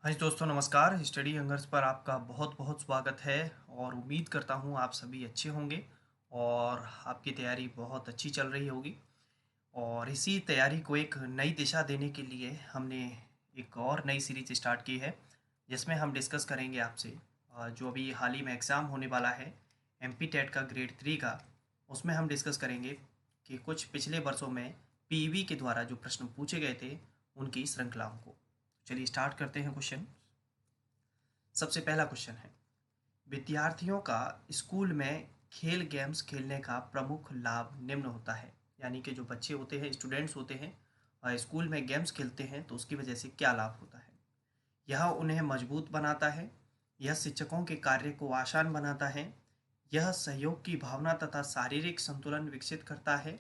हाँ जी दोस्तों, नमस्कार। स्टडी हंगर्स पर आपका बहुत बहुत स्वागत है और उम्मीद करता हूँ आप सभी अच्छे होंगे और आपकी तैयारी बहुत अच्छी चल रही होगी। और इसी तैयारी को एक नई दिशा देने के लिए हमने एक और नई सीरीज स्टार्ट की है, जिसमें हम डिस्कस करेंगे आपसे जो अभी हाल ही में एग्ज़ाम होने वाला है एमपी टेट का ग्रेड 3 का। उसमें हम डिस्कस करेंगे कि कुछ पिछले वर्षों में पीवी के द्वारा जो प्रश्न पूछे गए थे उनकी श्रृंखलाओं को। चलिए स्टार्ट करते हैं क्वेश्चन। सबसे पहला क्वेश्चन है, विद्यार्थियों का स्कूल में खेल गेम्स खेलने का प्रमुख लाभ निम्न होता है। यानी कि जो बच्चे होते हैं, स्टूडेंट्स होते हैं और स्कूल में गेम्स खेलते हैं तो उसकी वजह से क्या लाभ होता है। यह उन्हें मजबूत बनाता है, यह शिक्षकों के कार्य को आसान बनाता है, यह सहयोग की भावना तथा शारीरिक संतुलन विकसित करता है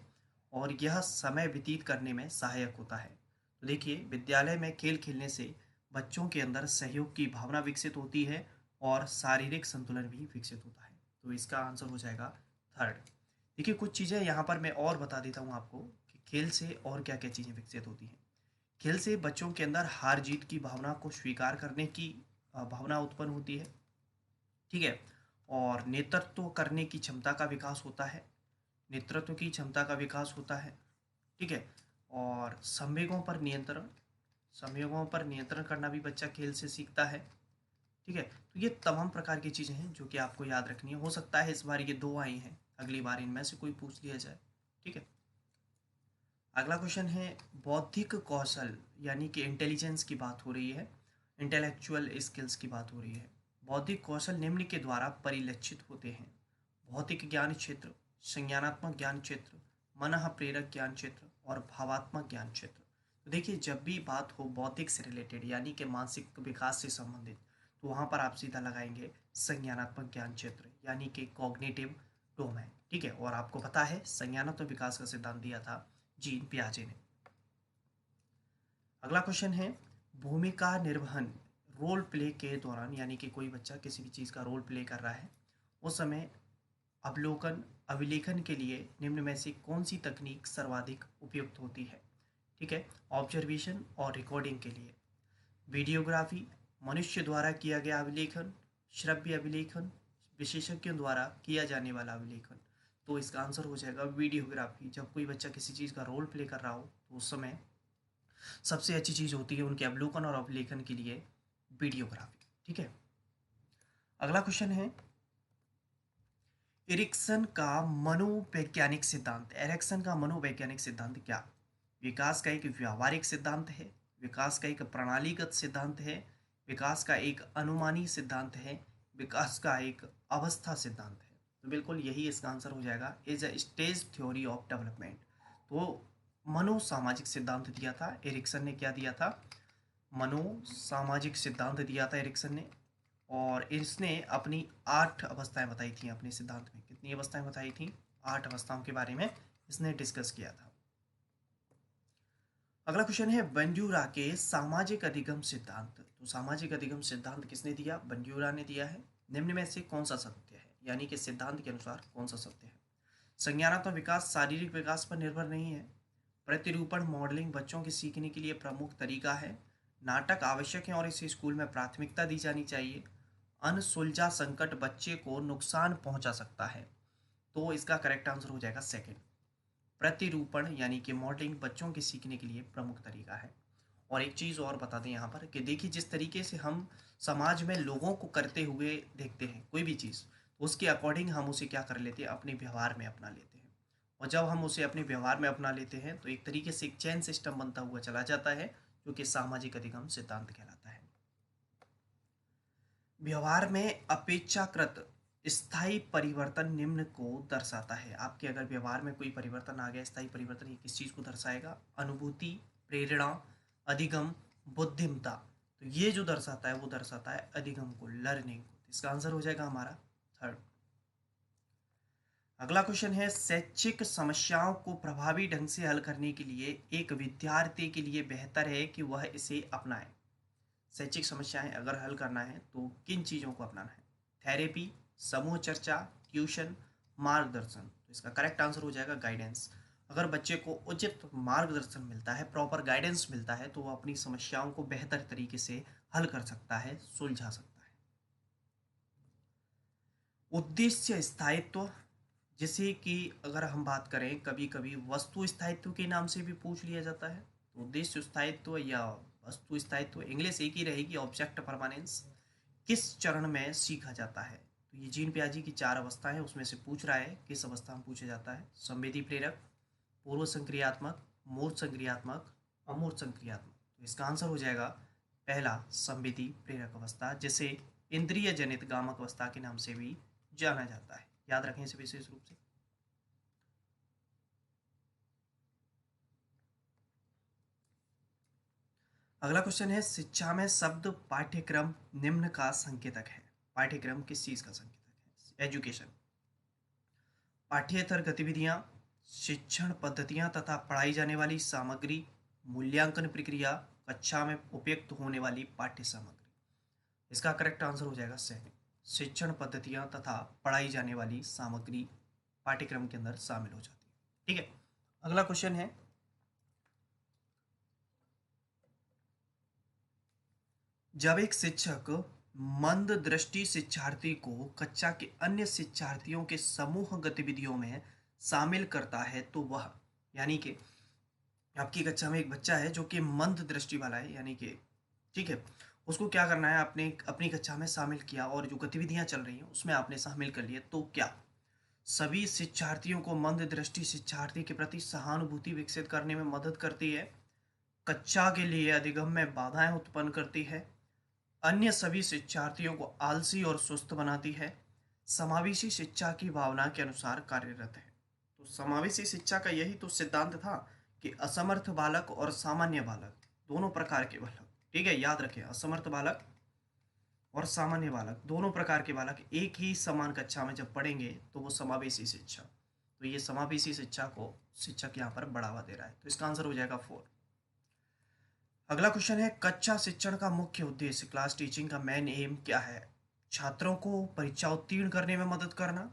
और यह समय व्यतीत करने में सहायक होता है। तो देखिए, विद्यालय में खेल खेलने से बच्चों के अंदर सहयोग की भावना विकसित होती है और शारीरिक संतुलन भी विकसित होता है। तो इसका आंसर हो जाएगा थर्ड। देखिए, कुछ चीज़ें यहाँ पर मैं और बता देता हूँ आपको कि खेल से और क्या क्या चीज़ें विकसित होती हैं। खेल से बच्चों के अंदर हार जीत की भावना को स्वीकार करने की भावना उत्पन्न होती है। ठीक है। और नेतृत्व करने की क्षमता का विकास होता है। नेतृत्व की क्षमता का विकास होता है। ठीक है। और संवेगों पर नियंत्रण करना भी बच्चा खेल से सीखता है। ठीक है। तो ये तमाम प्रकार की चीज़ें हैं जो कि आपको याद रखनी है। हो सकता है इस बार ये दो आई हैं, अगली बार इनमें से कोई पूछ लिया जाए। ठीक है। अगला क्वेश्चन है, बौद्धिक कौशल यानी कि इंटेलिजेंस की बात हो रही है, इंटेलेक्चुअल स्किल्स की बात हो रही है। बौद्धिक कौशल निम्न के द्वारा परिलक्षित होते हैं: भौतिक ज्ञान क्षेत्र, संज्ञानात्मक ज्ञान क्षेत्र, मन प्रेरक ज्ञान क्षेत्र और भावात्मक ज्ञान क्षेत्र। तो देखिए, जब भी बात हो बौद्धिक से रिलेटेड यानी कि मानसिक विकास से संबंधित, तो वहाँ पर आप सीधा लगाएंगे संज्ञानात्मक ज्ञान क्षेत्र यानी कि कॉग्निटिव डोमेन। ठीक है। और आपको पता है संज्ञानात्मक विकास का सिद्धांत दिया था जीन पियाजे ने। अगला क्वेश्चन है, भूमिका निर्वहन रोल प्ले के दौरान, यानी कि कोई बच्चा किसी भी चीज़ का रोल प्ले कर रहा है उस समय अवलोकन अभिलेखन के लिए निम्न में से कौन सी तकनीक सर्वाधिक उपयुक्त होती है। ठीक है। ऑब्जर्वेशन और रिकॉर्डिंग के लिए वीडियोग्राफी, मनुष्य द्वारा किया गया अभिलेखन, श्रव्य अभिलेखन, विशेषज्ञों द्वारा किया जाने वाला अभिलेखन। तो इसका आंसर हो जाएगा वीडियोग्राफी। जब कोई बच्चा किसी चीज़ का रोल प्ले कर रहा हो तो उस समय सबसे अच्छी चीज़ होती है उनके अवलोकन और अवलेखन के लिए वीडियोग्राफी। ठीक है। अगला क्वेश्चन है, एरिक्सन का मनोवैज्ञानिक सिद्धांत क्या? विकास का एक व्यावहारिक सिद्धांत है, विकास का एक प्रणालीगत सिद्धांत है, विकास का एक अनुमानी सिद्धांत है, विकास का एक अवस्था सिद्धांत है। तो बिल्कुल यही इसका आंसर हो जाएगा, is a stage theory of development. तो मनोसामाजिक सिद्धांत दिया था एरिक्सन ने। क्या दिया था? मनोसामाजिक सिद्धांत दिया था एरिक्सन ने। और इसने अपनी 8 अवस्थाएं बताई थी अपने सिद्धांत में। कितनी अवस्थाएं बताई थी? 8 अवस्थाओं के बारे में इसने डिस्कस किया था। अगला क्वेश्चन है, बंजूरा के सामाजिक अधिगम सिद्धांत। तो सामाजिक अधिगम सिद्धांत किसने दिया? बंजूरा ने दिया है। निम्न में से कौन सा सत्य है, यानी कि सिद्धांत के अनुसार कौन सा सत्य है? संज्ञानात्मक विकास शारीरिक विकास पर निर्भर नहीं है। प्रतिरूपण मॉडलिंग बच्चों के सीखने के लिए प्रमुख तरीका है। नाटक आवश्यक है और इसे स्कूल में प्राथमिकता दी जानी चाहिए। अनसुलझा संकट बच्चे को नुकसान पहुंचा सकता है। तो इसका करेक्ट आंसर हो जाएगा सेकंड। प्रतिरूपण यानी कि मॉडलिंग बच्चों के सीखने के लिए प्रमुख तरीका है। और एक चीज़ और बता दें यहाँ पर कि देखिए, जिस तरीके से हम समाज में लोगों को करते हुए देखते हैं कोई भी चीज़, तो उसके अकॉर्डिंग हम उसे क्या कर लेते हैं, अपने व्यवहार में अपना लेते हैं। और जब हम उसे अपने व्यवहार में अपना लेते हैं तो एक तरीके से एक चेन सिस्टम बनता हुआ चला जाता है, जो कि सामाजिक अधिगम सिद्धांत कहलाता है। व्यवहार में अपेक्षाकृत स्थायी परिवर्तन निम्न को दर्शाता है। आपके अगर व्यवहार में कोई परिवर्तन आ गया, स्थायी परिवर्तन, ये किस चीज़ को दर्शाएगा? अनुभूति, प्रेरणा, अधिगम, बुद्धिमता। तो ये जो दर्शाता है वो दर्शाता है अधिगम को, लर्निंग को। इसका आंसर हो जाएगा हमारा थर्ड। अगला क्वेश्चन है, शैक्षिक समस्याओं को प्रभावी ढंग से हल करने के लिए एक विद्यार्थी के लिए बेहतर है कि वह इसे अपनाए। शैक्षिक समस्याएं अगर हल करना है तो किन चीज़ों को अपनाना है? थेरेपी, समूह चर्चा, ट्यूशन, मार्गदर्शन। तो इसका करेक्ट आंसर हो जाएगा गाइडेंस। अगर बच्चे को उचित मार्गदर्शन मिलता है, प्रॉपर गाइडेंस मिलता है, तो वो अपनी समस्याओं को बेहतर तरीके से हल कर सकता है, सुलझा सकता है। उद्देश्य स्थायित्व, जैसे कि अगर हम बात करें, कभी कभी वस्तु स्थायित्व के नाम से भी पूछ लिया जाता है। तो उद्देश्य स्थायित्व या वस्तु स्थायित्व, इंग्लिश एक ही रहेगी, ऑब्जेक्ट परमानेंस, किस चरण में सीखा जाता है। तो ये जीन पियाजी की 4 अवस्था है, उसमें से पूछ रहा है किस अवस्था में पूछा जाता है। संवेदी प्रेरक, पूर्व संक्रियात्मक, मूर्त संक्रियात्मक, अमूर्त संक्रियात्मक। तो इसका आंसर हो जाएगा पहला, संवेदी प्रेरक अवस्था, जिसे इंद्रिय जनित गामक अवस्था के नाम से भी जाना जाता है। याद रखें इसे विशेष रूप से। अगला क्वेश्चन है, शिक्षा में शब्द पाठ्यक्रम निम्न का संकेतक है। पाठ्यक्रम किस चीज का संकेतक है? एजुकेशन। पाठ्येतर गतिविधियां, शिक्षण पद्धतियां तथा पढ़ाई जाने वाली सामग्री, मूल्यांकन प्रक्रिया, कक्षा में उपयुक्त होने वाली पाठ्य सामग्री। इसका करेक्ट आंसर हो जाएगा सेकंड, शिक्षण पद्धतियां तथा पढ़ाई जाने वाली सामग्री पाठ्यक्रम के अंदर शामिल हो जाती है। ठीक है, अगला क्वेश्चन है, जब एक शिक्षक मंद दृष्टि शिक्षार्थी को कक्षा के अन्य शिक्षार्थियों के समूह गतिविधियों में शामिल करता है तो वह, यानी कि आपकी कक्षा में एक बच्चा है जो कि मंद दृष्टि वाला है, यानी कि ठीक है, उसको क्या करना है, आपने अपनी कक्षा में शामिल किया और जो गतिविधियां चल रही हैं उसमें आपने शामिल कर लिया, तो क्या सभी शिक्षार्थियों को मंद दृष्टि शिक्षार्थी के प्रति सहानुभूति विकसित करने में मदद करती है, कक्षा के लिए अधिगम में बाधाएं उत्पन्न करती है, अन्य सभी शिक्षार्थियों को आलसी और सुस्त बनाती है, समावेशी शिक्षा की भावना के अनुसार कार्यरत है। तो समावेशी शिक्षा का यही तो सिद्धांत था कि असमर्थ बालक और सामान्य बालक, दोनों प्रकार के बालक, ठीक है, याद रखें, असमर्थ बालक और सामान्य बालक, दोनों प्रकार के बालक एक ही समान कक्षा में जब पढ़ेंगे तो वो समावेशी शिक्षा। तो ये समावेशी शिक्षा को शिक्षक यहाँ पर बढ़ावा दे रहा है, तो इसका आंसर हो जाएगा 4। अगला क्वेश्चन है, कक्षा शिक्षण का मुख्य उद्देश्य, क्लास टीचिंग का मेन एम क्या है? छात्रों को परीक्षा उत्तीर्ण करने में मदद करना,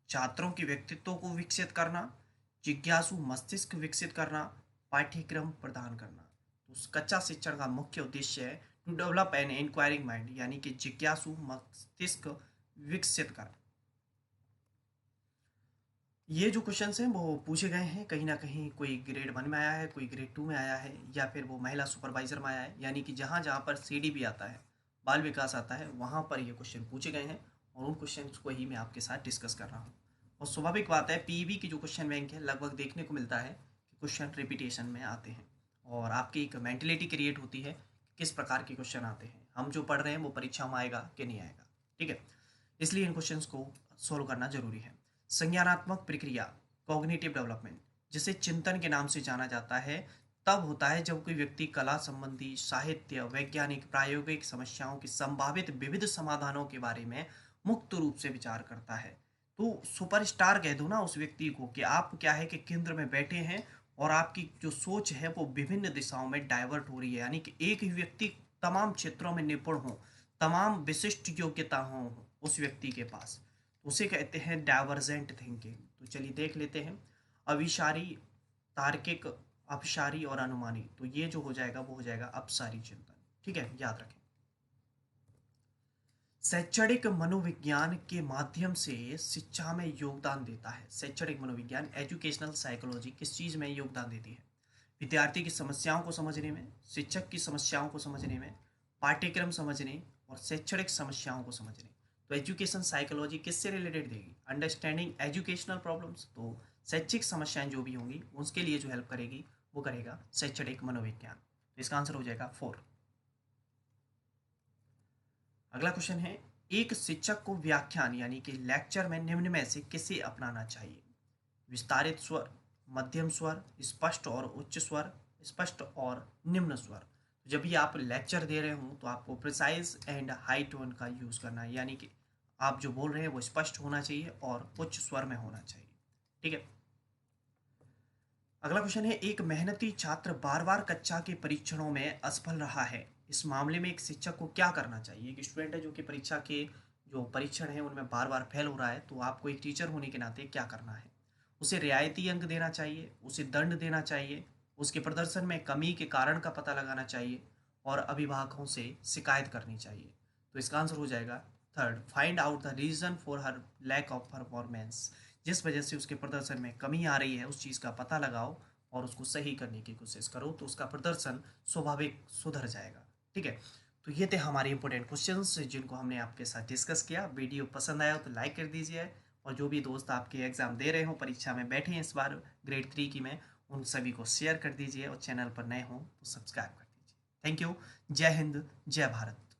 छात्रों के व्यक्तित्व को विकसित करना, जिज्ञासु मस्तिष्क विकसित करना, पाठ्यक्रम प्रदान करना। तो कक्षा शिक्षण का मुख्य उद्देश्य है to develop an inquiring mind, यानी कि जिज्ञासु मस्तिष्क विकसित करना। ये जो क्वेश्चंस हैं वो पूछे गए हैं, कहीं ना कहीं कोई ग्रेड 1 में आया है, कोई ग्रेड 2 में आया है, या फिर वो महिला सुपरवाइजर में आया है, यानी कि जहाँ जहाँ पर सीडीबी आता है, बाल विकास आता है, वहाँ पर ये क्वेश्चन पूछे गए हैं और उन क्वेश्चंस को ही मैं आपके साथ डिस्कस कर रहा हूँ। और स्वाभाविक बात है, पीईबी की जो क्वेश्चन बैंक है लगभग देखने को मिलता है कि क्वेश्चन रिपीटेशन में आते हैं और आपकी एक मेंटलिटी क्रिएट होती है कि किस प्रकार के क्वेश्चन आते हैं, हम जो पढ़ रहे हैं वो परीक्षा में आएगा कि नहीं आएगा। ठीक है, इसलिए इन क्वेश्चंस को सोल्व करना जरूरी है। संज्ञानात्मक प्रक्रिया, कॉग्निटिव डेवलपमेंट, जिसे चिंतन के नाम से जाना जाता है, तब होता है जब कोई व्यक्ति कला संबंधी, साहित्य, वैज्ञानिक, प्रायोगिक समस्याओं की संभावित विविध समाधानों के बारे में मुक्त रूप से विचार करता है। तो सुपरस्टार कह दो ना उस व्यक्ति को कि आप क्या है कि केंद्र में बैठे हैं और आपकी जो सोच है वो विभिन्न दिशाओं में डाइवर्ट हो रही है, यानी कि एक ही व्यक्ति तमाम क्षेत्रों में निपुण हो, तमाम विशिष्ट योग्यता हो उस व्यक्ति के पास, उसे कहते हैं डाइवर्जेंट थिंकिंग। तो चलिए देख लेते हैं, अविशारी, तार्किक, अपसारी और अनुमानी। तो ये जो हो जाएगा वो हो जाएगा अपसारी चिंतन। ठीक है, याद रखें। शैक्षणिक मनोविज्ञान के माध्यम से शिक्षा में योगदान देता है। शैक्षणिक मनोविज्ञान, एजुकेशनल साइकोलॉजी, किस चीज में योगदान देती है? विद्यार्थी की समस्याओं को समझने में, शिक्षक की समस्याओं को समझने में, पाठ्यक्रम समझने और शैक्षणिक समस्याओं को समझने। तो एजुकेशन साइकोलॉजी किससे रिलेटेड देगी? Understanding educational problems. तो शैक्षिक समस्याएं जो भी होंगी उसके लिए जो हेल्प करेगी वो करेगा शैक्षणिक मनोविज्ञान। तो इसका आंसर हो जाएगा 4। अगला क्वेश्चन है, एक शिक्षक को व्याख्यान यानी कि लेक्चर में निम्न में से किसे अपनाना चाहिए? विस्तारित स्वर, मध्यम स्वर, स्पष्ट और उच्च स्वर, स्पष्ट और निम्न स्वर। जब भी आप लेक्चर दे रहे हो तो आपको प्रिसाइज एंड हाई टोन का यूज करना है, यानी कि आप जो बोल रहे हैं वो स्पष्ट होना चाहिए और उच्च स्वर में होना चाहिए। ठीक है, अगला क्वेश्चन है, एक मेहनती छात्र बार बार कक्षा के परीक्षणों में असफल रहा है, इस मामले में एक शिक्षक को क्या करना चाहिए? एक स्टूडेंट है जो कि परीक्षा के जो परीक्षण है उनमें बार बार फेल हो रहा है, तो आपको एक टीचर होने के नाते क्या करना है? उसे रियायती अंक देना चाहिए, उसे दंड देना चाहिए, उसके प्रदर्शन में कमी के कारण का पता लगाना चाहिए और अभिभावकों से शिकायत करनी चाहिए। तो इसका आंसर हो जाएगा third, find out the reason for her lack of performance. जिस वजह से उसके प्रदर्शन में कमी आ रही है उस चीज़ का पता लगाओ और उसको सही करने की कोशिश करो, तो उसका प्रदर्शन स्वाभाविक सुधर जाएगा। ठीक है, तो ये थे हमारे इंपॉर्टेंट क्वेश्चंस जिनको हमने आपके साथ डिस्कस किया। वीडियो पसंद आया हो तो लाइक कर दीजिए, और जो भी दोस्त आपके एग्ज़ाम दे रहे हो, परीक्षा में बैठे हैं इस बार ग्रेड 3 की में, उन सभी को शेयर कर दीजिए और चैनल पर नए हों तो सब्सक्राइब कर दीजिए। Thank you. जय हिंद, जय भारत।